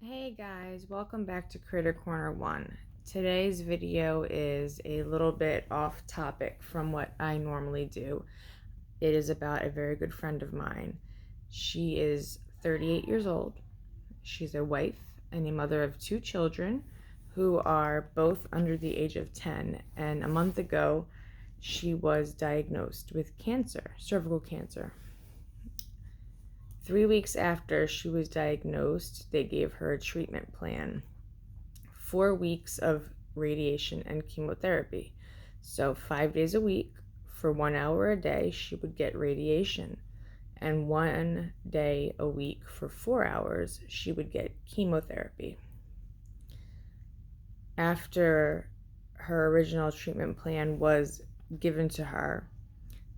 Hey guys, welcome back to Critter Corner 1. Today's video is a little bit off topic from what I normally do. It is about a very good friend of mine. She is 38 years old. She's a wife and a mother of two children who are both under the age of 10. And a month ago, she was diagnosed with cancer, cervical cancer. 3 weeks after she was diagnosed, they gave her a treatment plan. 4 weeks of radiation and chemotherapy. So 5 days a week for 1 hour a day, she would get radiation. And 1 day a week for 4 hours, she would get chemotherapy. After her original treatment plan was given to her,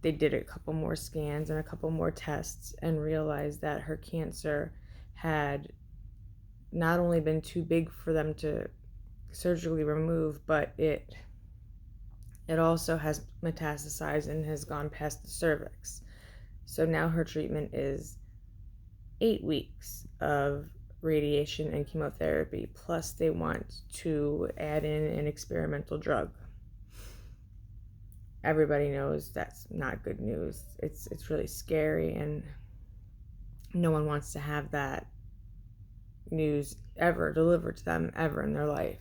they did a couple more scans and a couple more tests and realized that her cancer had not only been too big for them to surgically remove, but it also has metastasized and has gone past the cervix. So now her treatment is 8 weeks of radiation and chemotherapy, plus they want to add in an experimental drug. Everybody knows that's not good news. It's really scary, and no one wants to have that news ever delivered to them ever in their life.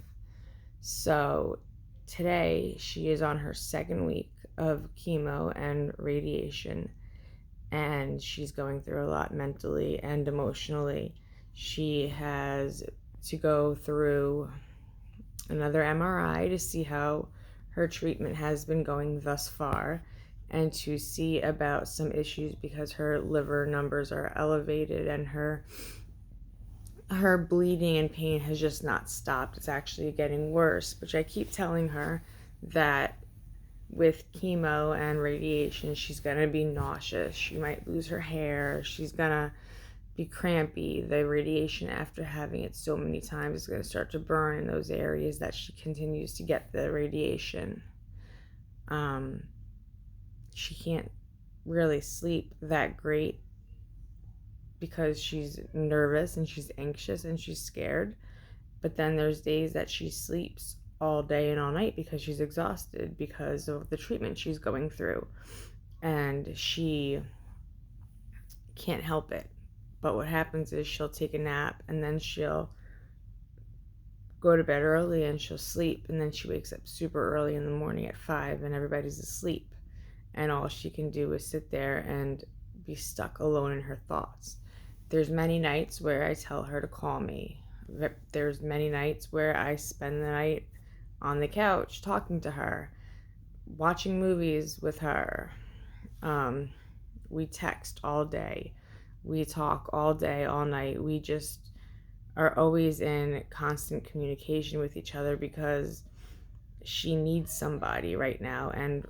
So today she is on her second week of chemo and radiation, and she's going through a lot mentally and emotionally. She has to go through another MRI to see how her treatment has been going thus far, and to see about some issues because her liver numbers are elevated and her bleeding and pain has just not stopped. It's actually getting worse, which I keep telling her that with chemo and radiation, she's going to be nauseous. She might lose her hair. She's going to be crampy. The radiation, after having it so many times, is going to start to burn in those areas that she continues to get the radiation. She can't really sleep that great because she's nervous and she's anxious and she's scared. But then there's days that she sleeps all day and all night because she's exhausted because of the treatment she's going through. And she can't help it. But what happens is she'll take a nap and then she'll go to bed early and she'll sleep, and then she wakes up super early in the morning at 5 and everybody's asleep. And all she can do is sit there and be stuck alone in her thoughts. There's many nights where I tell her to call me. There's many nights where I spend the night on the couch talking to her, watching movies with her. We text all day. We talk all day, all night. We just are always in constant communication with each other because she needs somebody right now, and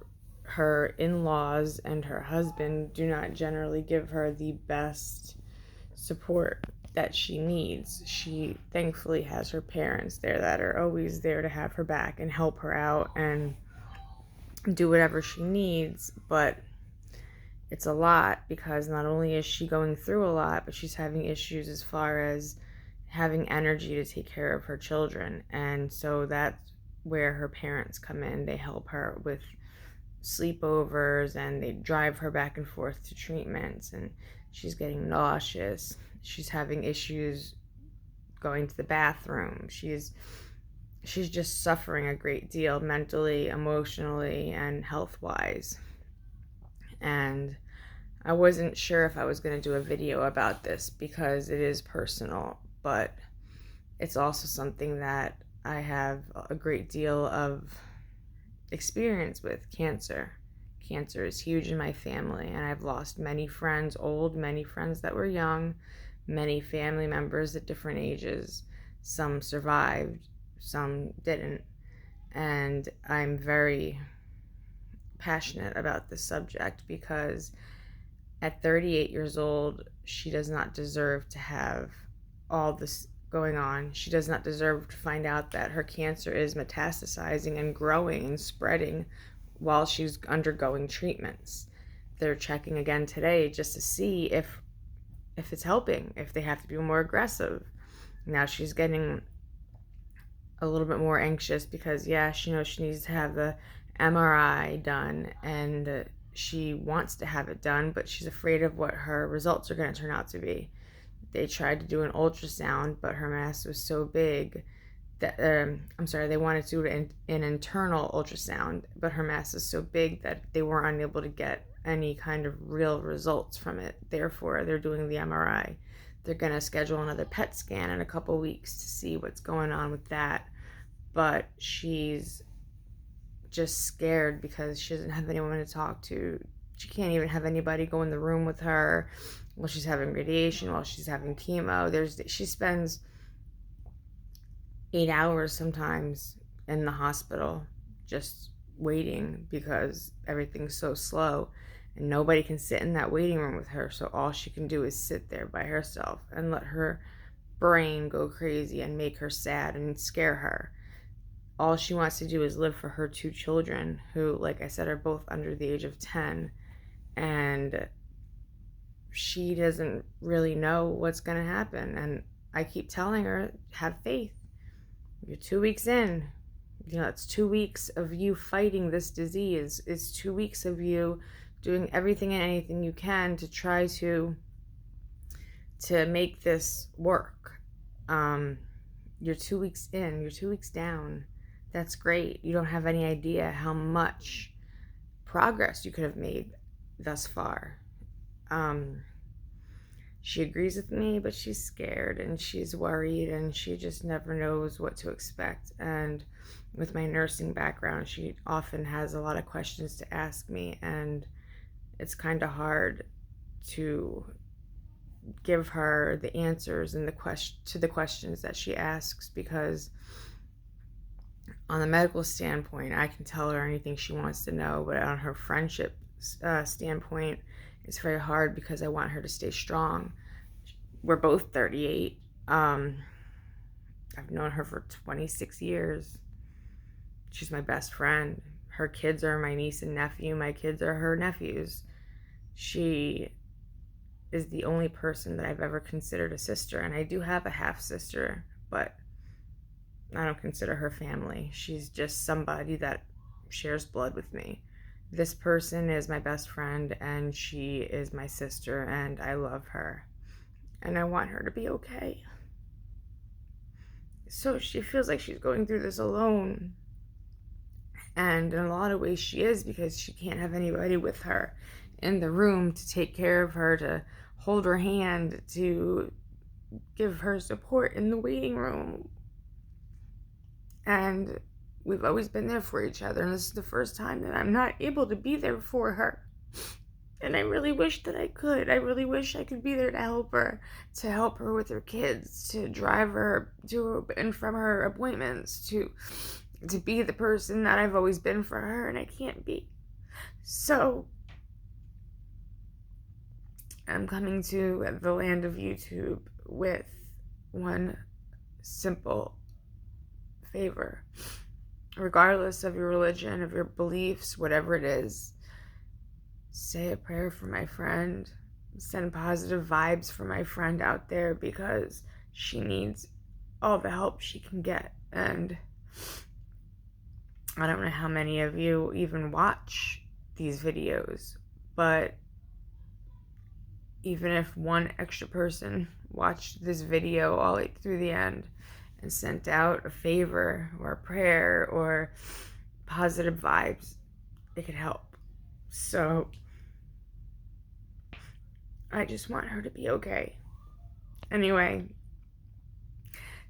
her in-laws and her husband do not generally give her the best support that she needs. She thankfully has her parents there that are always there to have her back and help her out and do whatever she needs, but it's a lot because not only is she going through a lot, but she's having issues as far as having energy to take care of her children. And so that's where her parents come in. They help her with sleepovers and they drive her back and forth to treatments, and she's getting nauseous. She's having issues going to the bathroom. She's just suffering a great deal mentally, emotionally, and health-wise. And I wasn't sure if I was going to do a video about this because it is personal, but it's also something that I have a great deal of experience with. Cancer is huge in my family, and I've lost many friends, many friends that were young, many family members at different ages. Some survived, some didn't, and I'm very passionate about this subject because at 38 years old, she does not deserve to have all this going on. She does not deserve to find out that her cancer is metastasizing and growing and spreading while she's undergoing treatments. They're checking again today just to see if it's helping, if they have to be more aggressive. Now she's getting a little bit more anxious because, yeah, she knows she needs to have the MRI done, and she wants to have it done, but she's afraid of what her results are going to turn out to be. They tried to do an ultrasound, but her mass was so big that, they wanted to do an internal ultrasound, but her mass is so big that they weren't unable to get any kind of real results from it. Therefore, they're doing the MRI. They're going to schedule another PET scan in a couple weeks to see what's going on with that. But she's just scared because she doesn't have anyone to talk to. She can't even have anybody go in the room with her while she's having radiation, while she's having chemo. She spends 8 hours sometimes in the hospital just waiting because everything's so slow. And nobody can sit in that waiting room with her, so all she can do is sit there by herself and let her brain go crazy and make her sad and scare her. All she wants to do is live for her 2 children, who, like I said, are both under the age of 10, and she doesn't really know what's going to happen. And I keep telling her, have faith. You're 2 weeks in. It's 2 weeks of you fighting this disease. It's 2 weeks of you doing everything and anything you can to try to make this work. You're 2 weeks in, you're 2 weeks down. That's great. You don't have any idea how much progress you could have made thus far. She agrees with me, but she's scared and she's worried and she just never knows what to expect. And with my nursing background, she often has a lot of questions to ask me, and it's kind of hard to give her the answers and to the questions that she asks, because on the medical standpoint, I can tell her anything she wants to know, but on her friendship standpoint, it's very hard because I want her to stay strong. We're both 38. I've known her for 26 years. She's my best friend. Her kids are my niece and nephew. My kids are her nephews. She is the only person that I've ever considered a sister, and I do have a half sister, but I don't consider her family. She's just somebody that shares blood with me. This person is my best friend, and she is my sister, and I love her, and I want her to be okay. So she feels like she's going through this alone, and in a lot of ways she is, because she can't have anybody with her in the room to take care of her, to hold her hand, to give her support in the waiting room. And we've always been there for each other, and this is the first time that I'm not able to be there for her. And I really wish that I could. I really wish I could be there to help her with her kids, to drive her to and from her appointments, to be the person that I've always been for her, and I can't be. So I'm coming to the land of YouTube with one simple favor. Regardless of your religion, of your beliefs, whatever it is, say a prayer for my friend. Send positive vibes for my friend out there, because she needs all the help she can get. And I don't know how many of you even watch these videos, but even if one extra person watched this video all the way through the end and sent out a favor or a prayer or positive vibes, it could help. So I just want her to be okay. Anyway,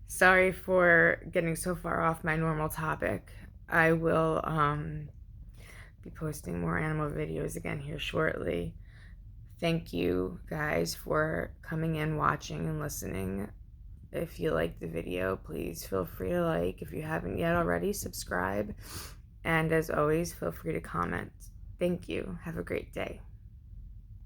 sorry for getting so far off my normal topic. I will be posting more animal videos again here shortly. Thank you guys for coming in, watching, and listening. If you liked the video, please feel free to like. If you haven't yet already, subscribe. And as always, feel free to comment. Thank you. Have a great day.